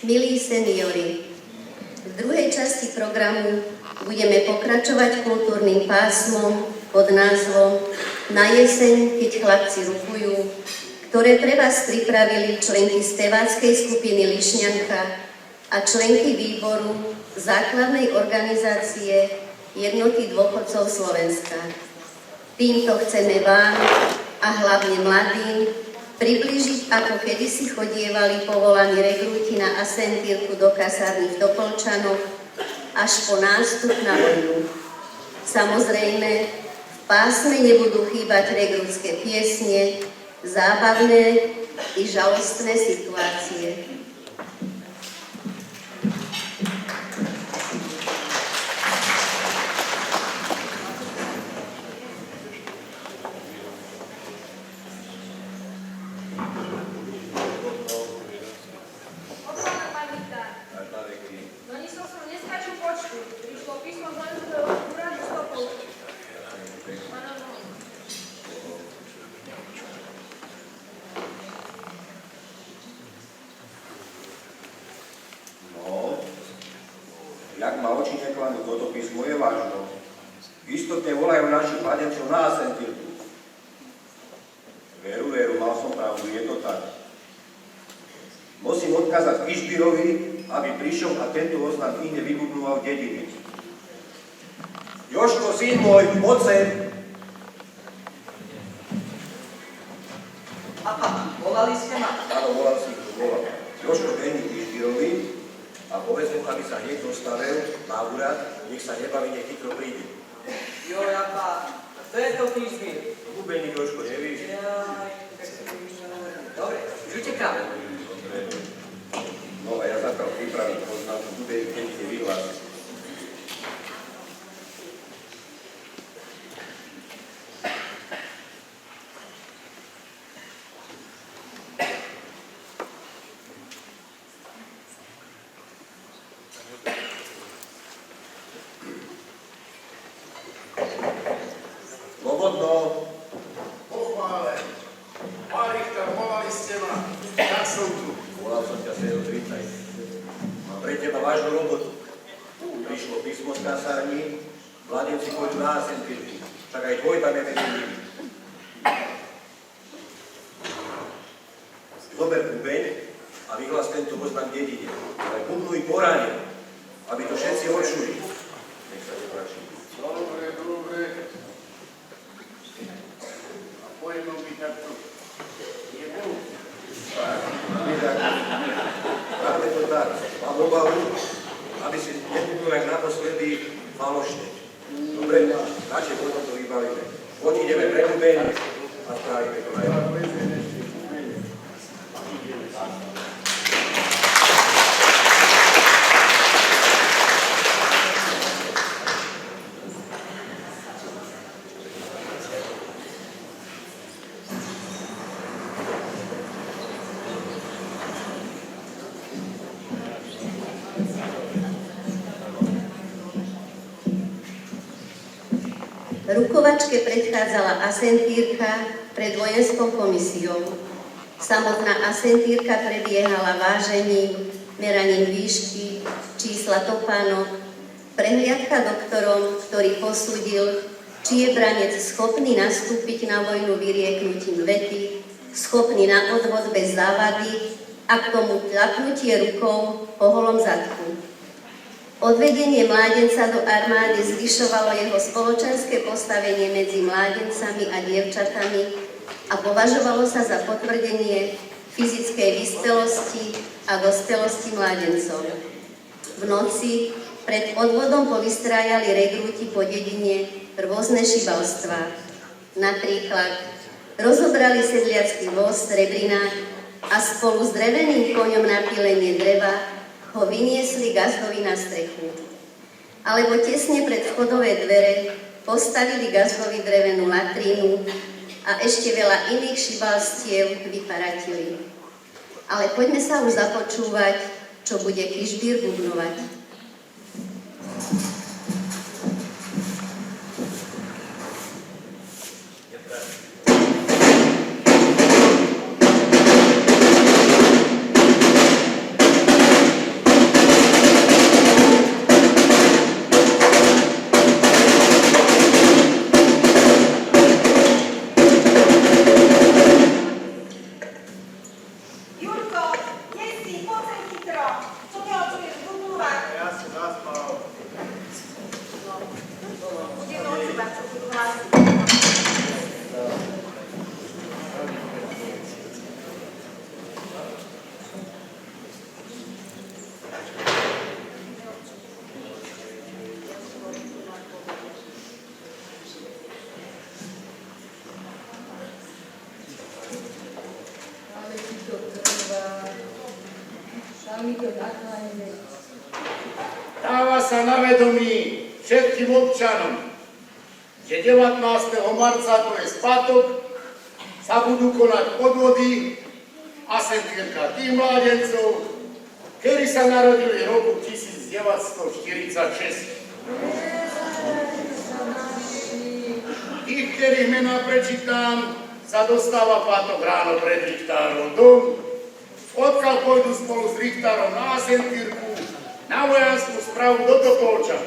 Milí seniori, v druhej časti programu budeme pokračovať kultúrnym pásmom pod názvom Na jeseň, keď chlapci rukujú, ktoré pre vás pripravili členky speváckej skupiny Lišňanka a členky výboru základnej organizácie Jednoty dôchodcov Slovenska. Týmto chceme vám a hlavne mladým priblížiť, ako kedysi chodievali povolaní rekrúti na asentírku do kasárny v Topolčanoch až po nástup na vojnu. Samozrejme, v pásme nebudú chýbať rekrútske piesne, zábavné i žalostné situácie. Jak ma oči nekladú, toto písmo je vážno. Istotne volajú našich mladencov na asentírku. Veru, mal som pravdu, je to tak. Musím odkázať Kišbírovi, aby prišiel a tento oznam inde vybudnoval v dedine. Jožko, syn môj, poď sem. Volali ste ma? Áno, volal si, to volal. Jožko, dejni Kišbírovi, a povedz mu, aby sa hneď dostavil na úrad, nech sa nebaví, nech chytro príde. Jo, Japa, to je to Kišbír. Hubeník, Jožko, nevíš? Dobre, už utekáme. No a ja zatiaľ pripravím poznámku, Hubeník, keď ide vyhlásiť. Zober bubeň a vyhlás tento oznam dedine. Ale bubnuj porane, aby to všetci odčuli. Nech sa nepáči. Dobre. A pojednou byť takto nebol. Práve to tak. Mám obavu, aby si nebudnul jak naposledy falošne. Dobre, radšej potom to vybavíme. Poď ideme pre bubeň a strávime to najlepšie. Rukovačke predchádzala asentírka pred vojenskou komisiou. Samotná asentírka prebiehala vážením, meraním výšky, čísla topánok, prehliadka doktorom, ktorý posúdil, či je branec schopný nastúpiť na vojnu vyrieknutím vety, schopný na odvod bez závady a k tomu tlapnutie rukou po holom zadku. Odvedenie mládenca do armády zvyšovalo jeho spoločenské postavenie medzi mládencami a dievčatami a považovalo sa za potvrdenie fyzickej vyspelosti a dospelosti mládencov. V noci pred odvodom povystrájali rekrúti po dedine rôzne šibalstvá. Napríklad rozobrali sedliacky voz Srebrinák a spolu s dreveným koňom na pílenie dreva ho vyniesli gazdovi na strechu. Alebo tesne pred vchodové dvere postavili gazdovi drevenú latrínu a ešte veľa iných šibalstiev vyparatili. Ale poďme sa už započúvať, čo bude Kišbír bubnovať. Ale ti to trvá. Sami to nakláňme. Dáva sa na vedomí všetkým občanom, že 19. marca, to je spatok, sa budú konať podvody a sentírka tých mládencov, ktorí sa narodili v roku 1946. Tých, ktorých mená prečítam, sa dostáva pátok ráno pred Richtárov dom, odkiaľ pôjdu spolu s Richtárom na Asentírku, na vojanskú správu do Topolča.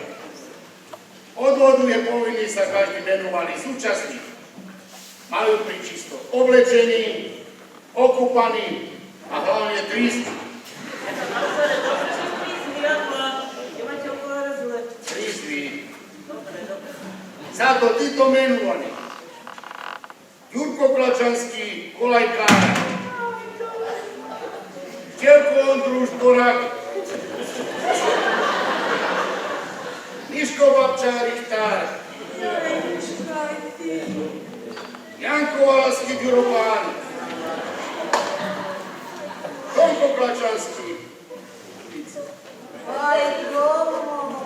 Odvodu je povinný sa každý menovaný súčasník. Majú byť čisto oblečení, okúpaní a hlavne trísni. Trísni. Za to títo menovaní. Jurko Klačanský, kolajkár. Včelko Ondruš, Borak. Miško Babča, Richtár. Janko Valaský, Ďurobán. Tomko Klačanský. Aj domo.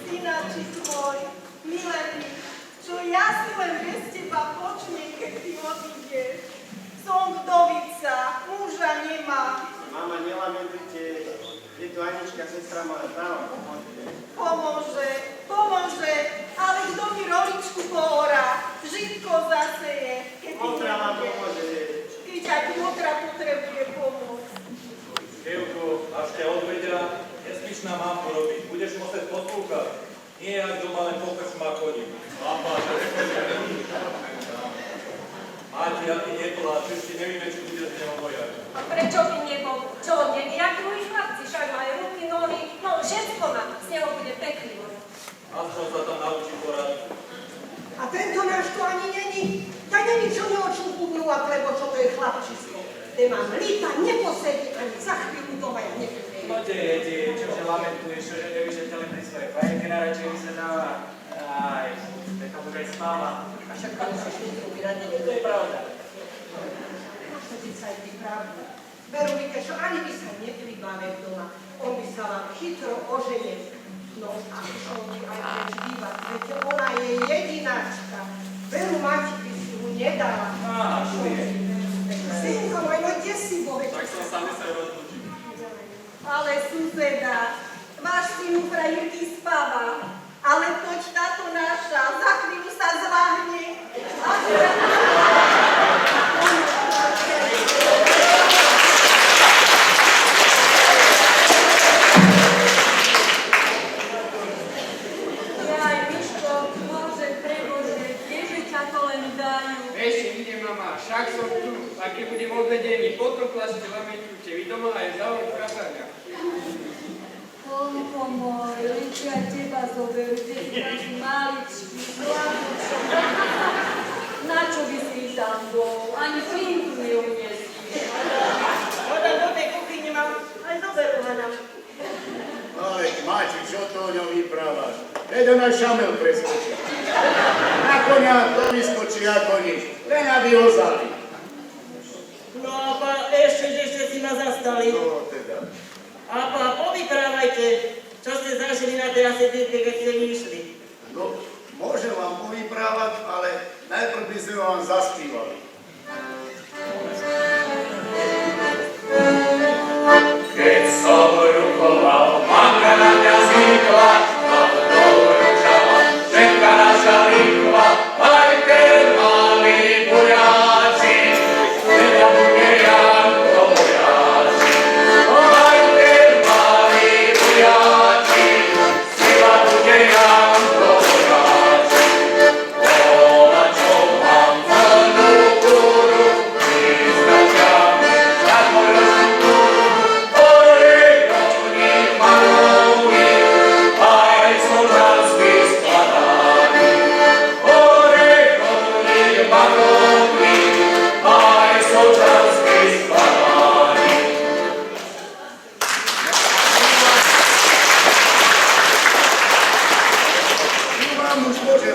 Synáčik môj, milený, čo ja si len bez teba počnem, keď ty odídeš. Som vdovica, muža nemám. Mama, nelamentujte, je tu Anička, sestra moja, táva pomôže. Pomôže, ale kto mi roličku poorá, žitko zaseje, keď ty Motra vám nebudeš. pomôže. Keď aj motra potrebuje pomoc. Dievko, až ťa odvedia, nesmíš nám mámku robiť, budeš musieť poslúchať. Nie jak doma len po krčmách chodí. Máte, ja ty nebola, ešte nevieme, či bude z neho bojať. A prečo by nebol? Čo, nie jak druhý chlapci, však majú ruky, nohy, no všetko má, z neho bude pekný boj. Aspoň sa tam naučí poradiť. A tento náš tu ani není, ja nevím, čo neočnú púbnúvať, lebo čo to je chlapčisko. Nemá mlíka, neposedí, ani za chvíľu doma ja nepríde. No deje, čože lamentuješ, že nevíš, že ťa len pri svojej fajenke najradšej vysedáva. Aj, taká už aj spáva. A však tam musíš niečo vyradiť, to je pravda. Máš to sa aj ty pravdu. Veronike, čo ani by sa nepribáve doma, on by sa vám chytro oženil. No a išol by aj preč bývať, veď ona je jedináčka. Veru mati by si mu nedala. Á, tu je. Synko môj, no kde si bol? Tak som sa musel rozlúčiť. Ale suseda, váš syn u frajerky spáva, ale poď táto naša, za chvíľu sa zváhne. Jaj, Miško, Bože, prebože, kdeže ťa to len dajú? Ešte ide, mama, však som tu. A keď budem odvedený, potom plašte lamentujte. Vy doma aj zavod kazania. Tomko môj, ličia teba zoberú, ty si taký maličký, slabočok. Na čo by si tam bol? Ani plínku neuniesíš. Voda do tej kuchyne mám, aj zoberú ma nám. Ale máči, čo to o ňom vyprávaš? Veď ona šamel preskočí. Na konia to vyskočí ako nič. Len aby ho zali. No a ešte si ma zastali. No teda. A povyprávajte, čo ste zažili na tej Asentírke, keď ste vyšli. No, môžem vám povyprávať, ale najprv by sme vám zaspívali. Keď som rukoval, mamka na mňa zvykla, mám dobrú čala, všetka naša rýchla, aj ten malý bujáci, teda bude Janko bujáci. Aj ten malý bujáci, sila bude Janko bujáci. Bola čo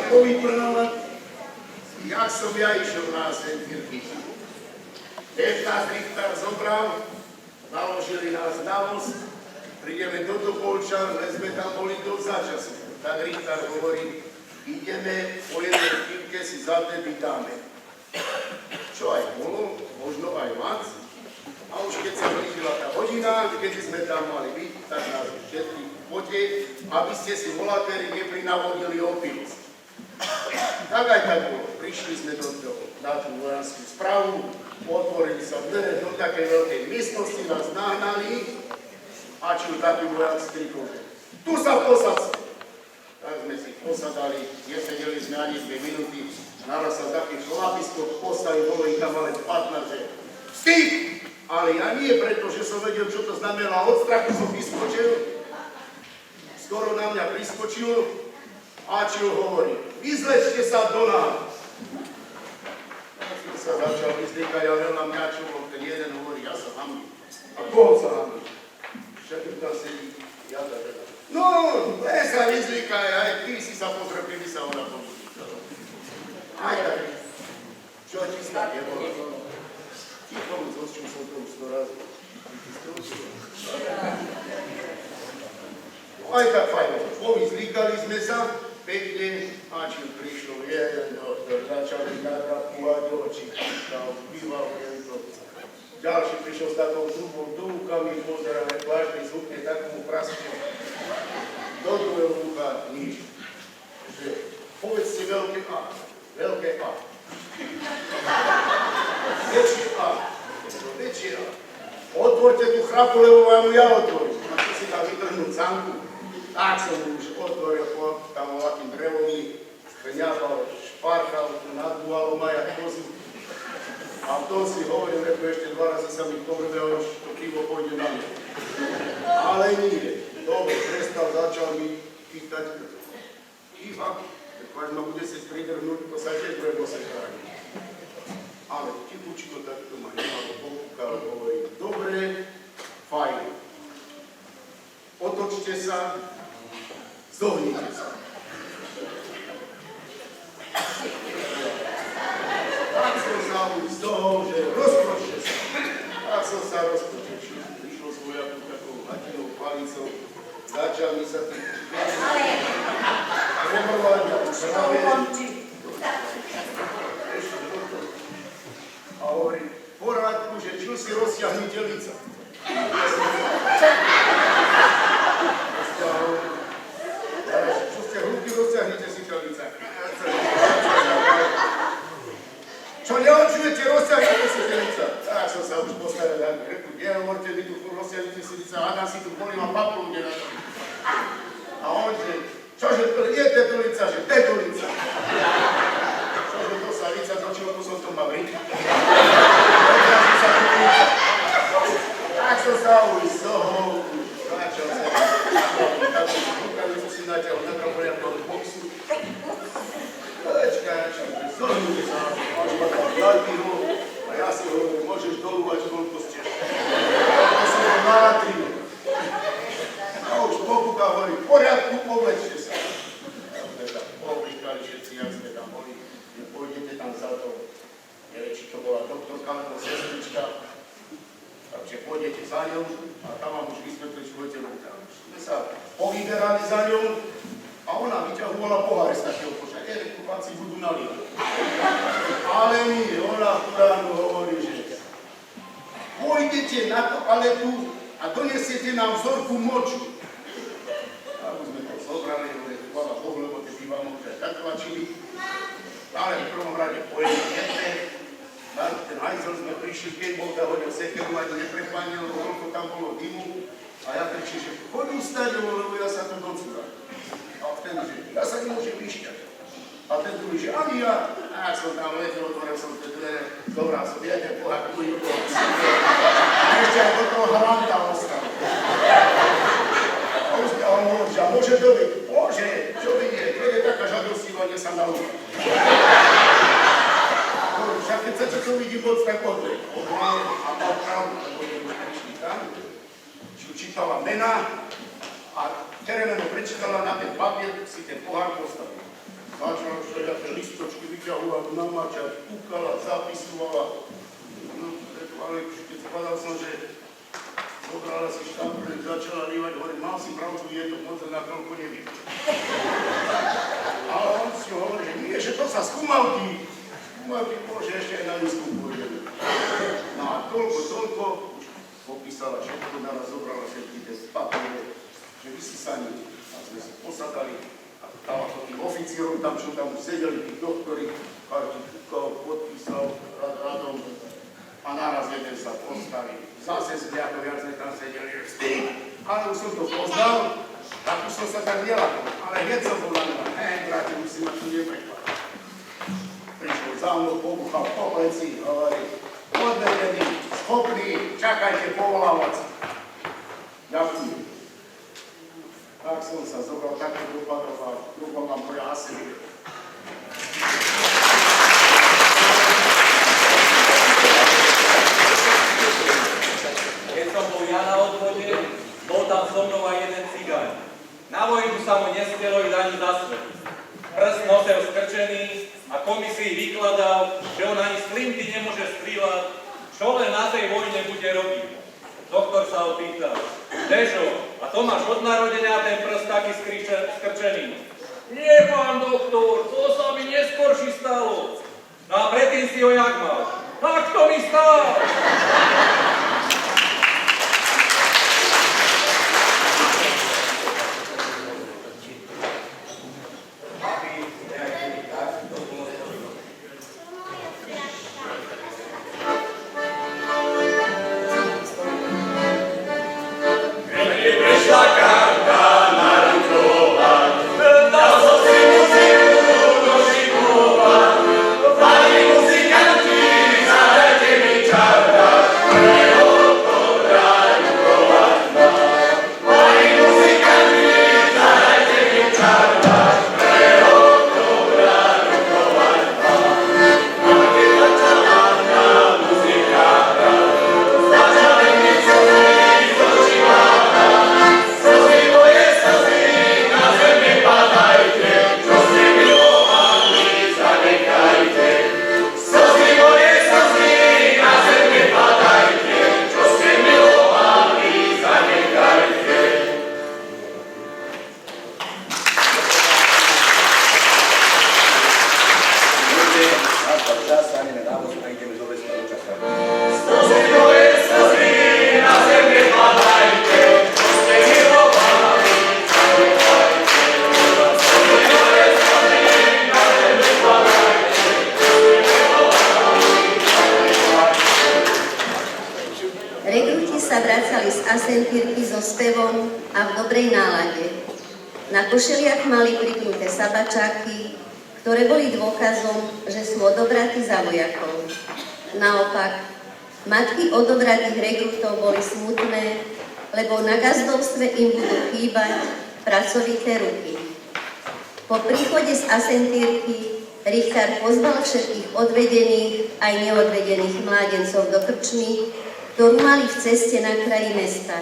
povyprnovať, jak som ja išiel na Asentírky. 15 richtár zobral, naložili nás na voz, prídeme do Topolčan, sme tam boli do začasu. Tak richtár hovorí, ideme po jednej chvíľke si za teby dáme. Čo aj bolo, možno aj viac. A už keď sa blížila tá hodina, keď sme tam mali byť, tak nás všetkých v pote, aby ste si volatéri neprinavodili opilosť. Tak aj tak bolo. Prišli sme na tú vojenskú správu, otvorili sa dvere do takej veľkej miestnosti, nás nahnali a či taký vojak strikol. Tu sa posadzte. Tak sme si posadali, nesedeli sme ani 2 minúty, naraz sa taký chlapisko postavil, bolo ich tam ale 15, že vstýk! Ale ja nie preto, že som vedel, čo to znamená, od strachu som vyskočil, skoro na mňa priskočil a čo hovorí, vyzlečte sa do nás. Ja som sa začal vyzliekať, ale na mňa čo, ten jeden hovorí, ja sa hambím. A koho sa hambím? Však tam sedí, ja tak. No, sa vyzliekaj, aj ty si sa pozrel, keby sa ona pomýšľala. Aj tak, čo ti sa nebolo? Tichomu zosčil som to už 100 razy. Aj tak fajn, povyzlíkali sme sa, pekne, a čím prišiel jeden doktor, začali nadrapovať oči, tam býval to. Ďalší prišiel s takou trubou do rukami, pozeráme, vážne zvukne takomu prasku. Do druhého ruka nič. Povedzte veľké A. Veľké A. Väčšie A. Otvorte tú chrapu, lebo vám ja otvorím. A čo si tam vytrhnúť zanku? Tak som už otvoril, tam bol akým drevom, skňapal, šparchal, nadbúval ma jak kozu. A v tom si hovoril, že ešte 2 razy sa mi povrbe, už to pivo pôjde na mňa. Ale nie. Dobre, prestal, začal mi pýtať. Iva, až ma bude si pridrhnúť, to sa tiež bude posekárať. Ale tichučko takto ma nemalo popúkal, hovorí, dobre, fajn. Otočte sa, zohnite sa. Tak som sa už z toho, že rozpročte sa. Tak som sa rozpročil. Prišlo s vojakom takou latinou palicou, začal mi sa tým premovať a práve. A hovorí, porádku, že čo si rozťahnite lica. Čo ste ruky, rozťahnite si to lica. Čo neočujete, rozťahnite si to lica. Tak som sa už postavil, reku, nehovorte mi tu, rozťahnite si lica, a nás si tu boli ma paplu, kde na to. A on, že, čože to je teto lica, že teto lica. Čože to sa lica točilo, tu som to mal riť. Tak som sa už z toho začal sa rukavicu si natiaľ na poriadku boxu. Počkaj, zohnúť sa, až ma tam zlatýho a ja si hovorím, môžeš dolúvať koľko ste. To som ho nátril. A už pokúka hovorí, v poriadku, povlečte sa. Obličkali všetci, jak sme tam boli, pôjdete tam za to. Neviem, či to bola doktorka, alebo sestrička. Takže pôjdete za ňou a tam vám už vysvetlili, čo budete robiť. My sa povyberali za ňou a ona vyťahovala poháre z takého koša. Kupáci budú nalievať. Ale nie, ona v ránu hovorí, že pôjdete na toaletu a donesiete nám vzorku moču. A už sme to zobrali, chvála Bohu, lebo tie bývamo už aj tak tlačili. Ale v prvom rade pôjdete. Ten hajzel sme prišli, keď bol hodil sekeru, aj to neprepánil, lebo koľko tam bolo dymu. A ja kričím, že choď ustať, lebo ja sa tu docúram. A vtedy, že ja sa nemôžem vyšťať. A ten druhý, že ani ja. A ja som tam letel, otvoril som tie dvere, dobrá som, viete, pohľad, tu do toho. A ešte aj do toho hranta ostal. A on hovorí, že môže to byť? Môže, čo vidie, keď je taká žadostivá, kde sa naučí. Však keď sa čo vidí moc, tak odvej. Odval a mal pravdu, lebo je už prišli tam. Čítala mená a terémeno prečítala na ten papier, si ten pohár postavil. Začal ťahovala na mača, kúkala, zapisovala. No, ale keď povedal som, že zobrala si štamprlik, začala rývať, hovorím, mal si pravdu, je to moc na toľko nevypne. Ale on si hovorí, že nie, že to sa skúmavky môže ešte aj na nízku pôjdeme. No a toľko, popísala všetko, naraz zobrala všetky tie papiere, že vysysaní, a sme sa posadali a dala to tým oficierom, tam, čo tam sedeli, tí doktori, každý kúkal, podpísal radom a naraz jeden sa postaví. Zase zliato viac tam sedeli, ale už som to poznal, tak už som sa tak nelakol, ale hneď som bol na mňa, bráte, už si ma tu neprekladal. Prišiel za mnou, pobuchal po pleci, hovorí, odvedený, schopný, čakajte, povolávať sa. Ďakujem. Tak som sa zobral, takto dopadoval, druhom mám moja asentír. Keď som bol ja na odvode, bol tam so mnou aj jeden cigáň. Na vojnu sa mu nestelo ísť ani za svet. Prst nosel skrčený a komisii vykladal, že on ani z flinty nemôže strieľať, čo len na tej vojne bude robiť. Doktor sa ho pýtal, Dežo, a to máš od narodenia ten prst taký skrčený? Nie, pán doktor, to sa mi neskorší stalo. No a predtým si ho jak mal? Tak to mi stalo! asentírky so spevom a v dobrej nálade. Na košeliach mali pripnuté sabačáky, ktoré boli dôkazom, že sú odobratí za vojakov. Naopak, matky odobratých rekrutov boli smutné, lebo na gazdovstve im budú chýbať pracovité ruky. Po príchode z asentírky Richard pozval všetkých odvedených aj neodvedených mládencov do krčmy, ktorú mali v ceste na kraji mesta.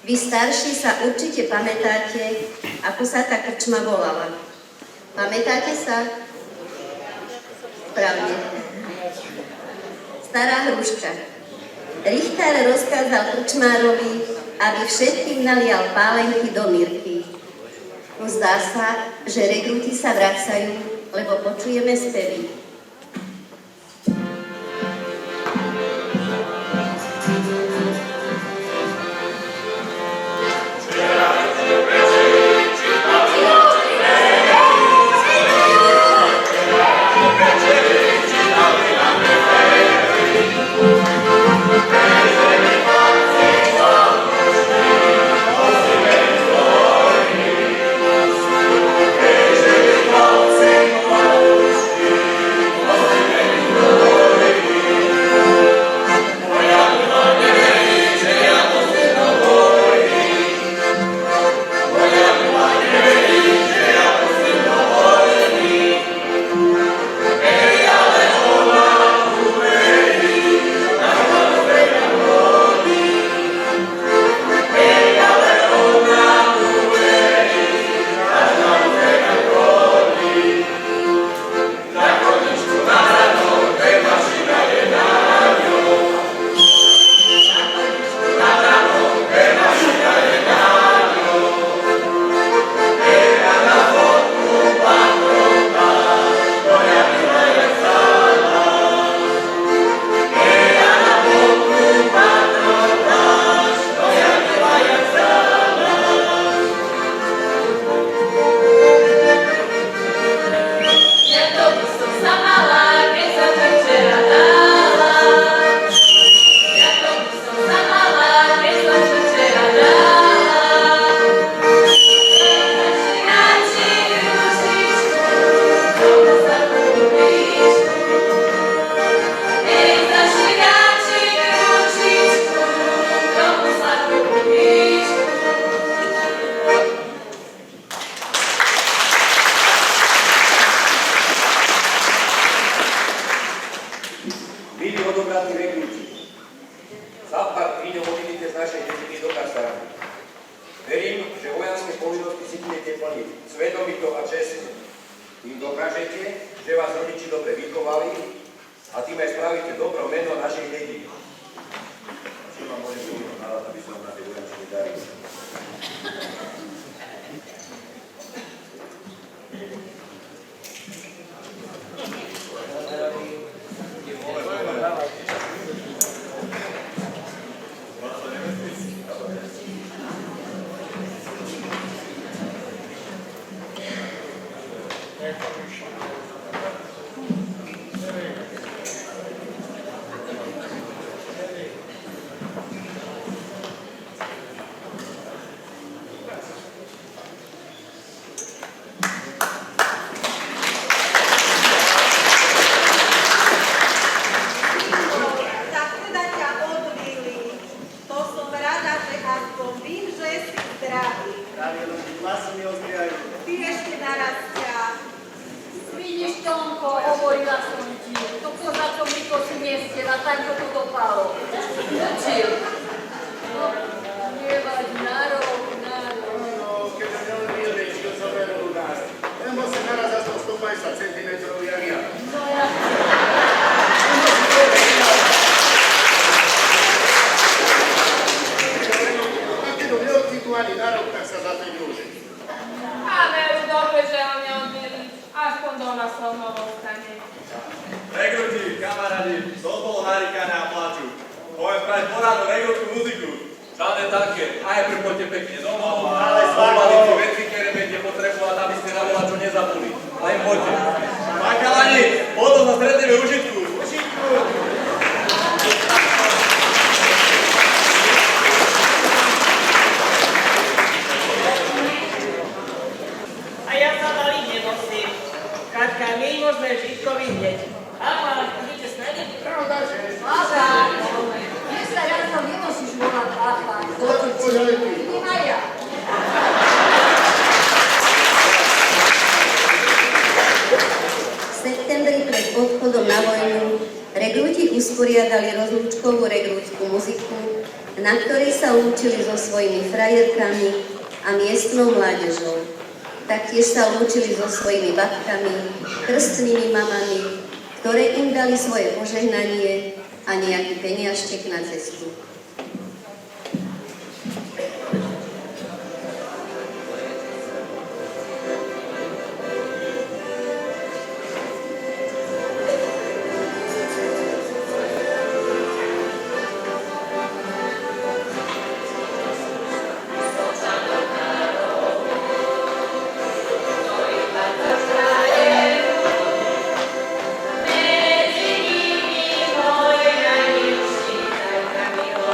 Vy starší sa určite pamätáte, ako sa tá krčma volala. Pamätáte sa? Správne. Stará hruška. Richard rozkázal krčmárovi, aby všetkým nalial pálenky do mirky. No zdá sa, že rekruti sa vracajú, lebo počujeme spevy. Tým dokážete, že vás rodiči dobre vychovali a tým aj spravíte dobro meno našej dediny. Čo vám môžem povedať na vás, aby som na tej vojenčine daril? Tak teda ťa odbili. To som rada, že aspoň vím, že si zdravý. Práve ľudí vlasy mi ozbiehajú. Ty ešte narastia. Vidíš, Tonko, hovorila som ti. To kozáčom Riko si nestiela, tak to dopalo. Učil. No, nevadí, nárok. No, keď len vyriešil zoberú nás. Lebo sa naraz za 150 cm jak ja. No ja... A keď ho neodcítu ani na rok, tak sa za to ľúži. A veru, dobre, že ho neodbili. Aspoň doma so mnou ostane. Regrúti, kamarádi, to bolo narikané a plaču. Poviem spraviť porádnu regrútku muziku. Žiadne také, aj pripoďte pekne domov, ale zvládli si veci, ktoré budete potrebovať, aby ste na voľačo nezabudli. Len poďte. Pán chalani, potom sa stretneme v užitku. Užitku! A ja sa malý nenosím. Katka, my môžeme všetko vidieť. A pán, idete s nami? Pravda, že? Láza, dnes sa jasno nemusíš volať papa. Idem aj ja. V septembri pred odchodom na vojnu regrúti usporiadali rozlúčkovú regrútskú muziku, na ktorej sa lúčili so svojimi frajerkami a miestnou mládežou. Taktiež sa lúčili so svojimi babkami, krstnými mamami, ktoré im dali svoje požehnanie a nejaký peniažtek na cestu. Medzi nimi môj najmilší, tak mi ho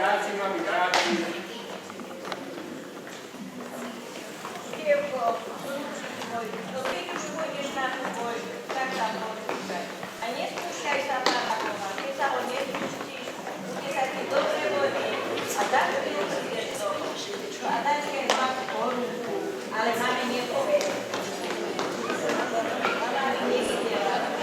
práci, mami, práci. Dievko, môj, no keď už pôjdeš na tú boj, tak sa počúšaj. A nespúšťaj sa Pána Boha. Keď sa ho nespúštíš, bude sa ti dobre vodí. A za chvíľu je to. A Dačke má poruku, ale máme nepovie. Mama mi nevidela.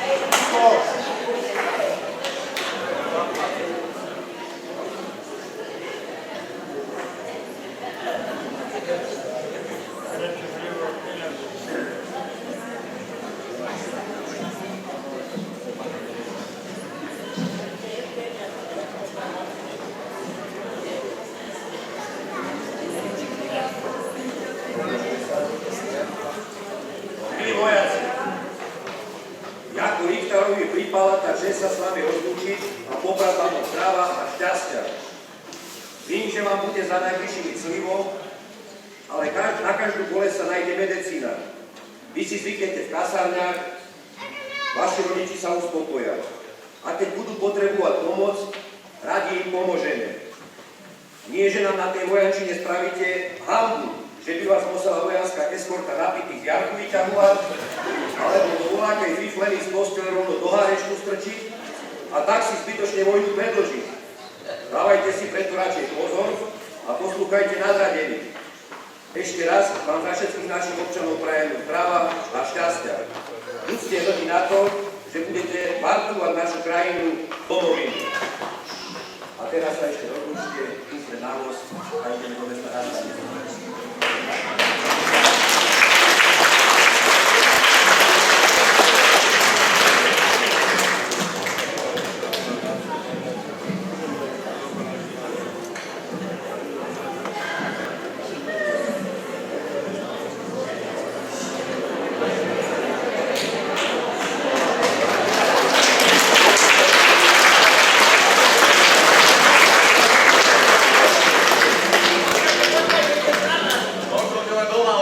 Milí vojaci, Jako Richterovi pripala tá čest sa s vami rozlúčiť a poprať vám od zdravá a šťastia. Vím, že vám bude za najbližšími clivo, ale na každú bolesť sa nájde medicína. Vy si zvyknete v kasárniach, vaši rodiči sa uspokoja. A keď budú potrebovať pomoc, radi im pomôžeme. Nie, že nám na tej vojančine spravíte hanbu, že by vás musela vojenská eskorta napitých jarku vyťahovať, alebo do voľakej fifleny z postele rovno do hárečku strčiť a tak si zbytočne vojnu predĺžiť. Dávajte si preto radšej pozor a poslúchajte nadradení. Ešte raz vám za všetkých našich občanov prajem zdravá a šťastia. Buďte hrdí na to, že budete vartovať našu krajinu domovinu. A teraz sa ešte rozlúčte, ideme na voz a ideme do mesta Radosti. Možno, že len doma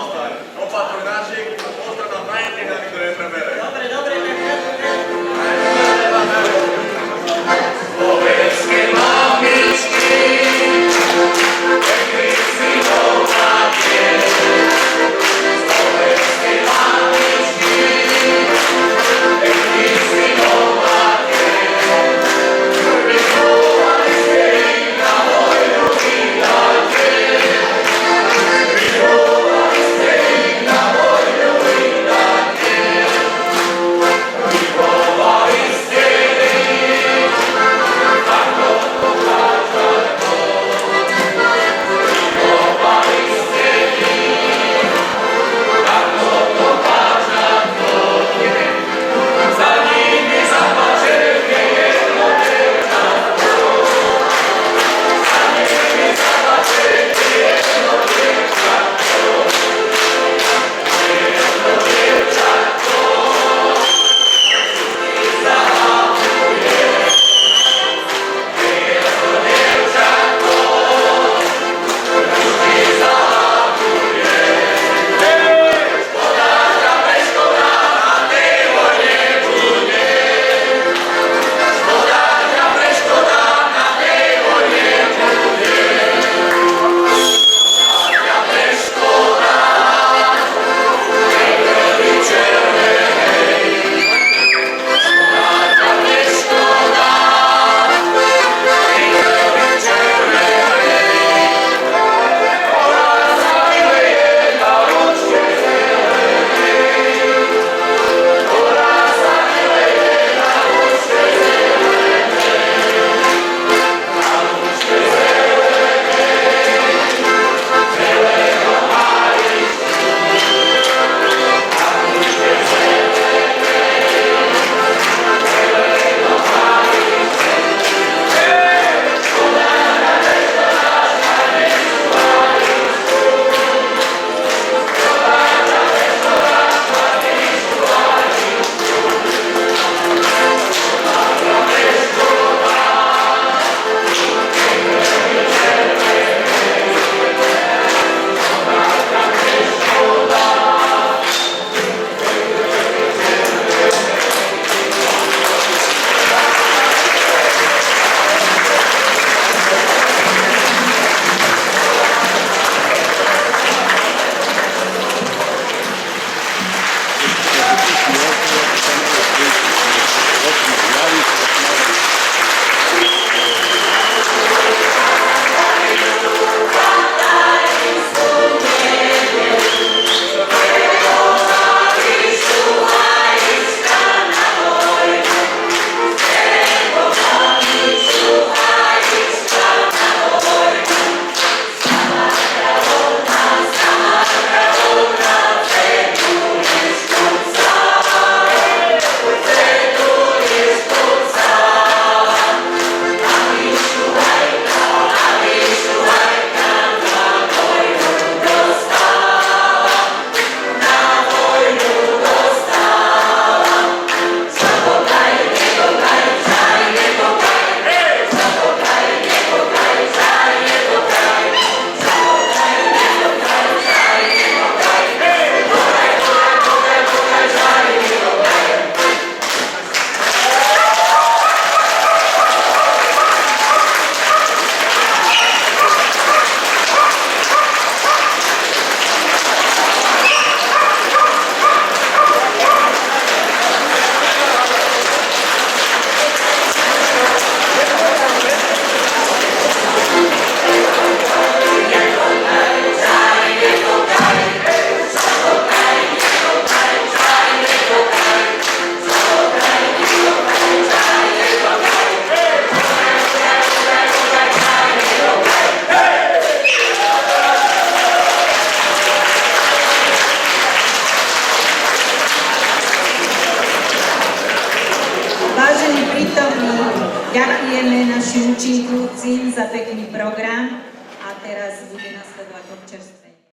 Ďakujeme našim účinkujúcim za pekný program a teraz bude nasledovať občerstvenie.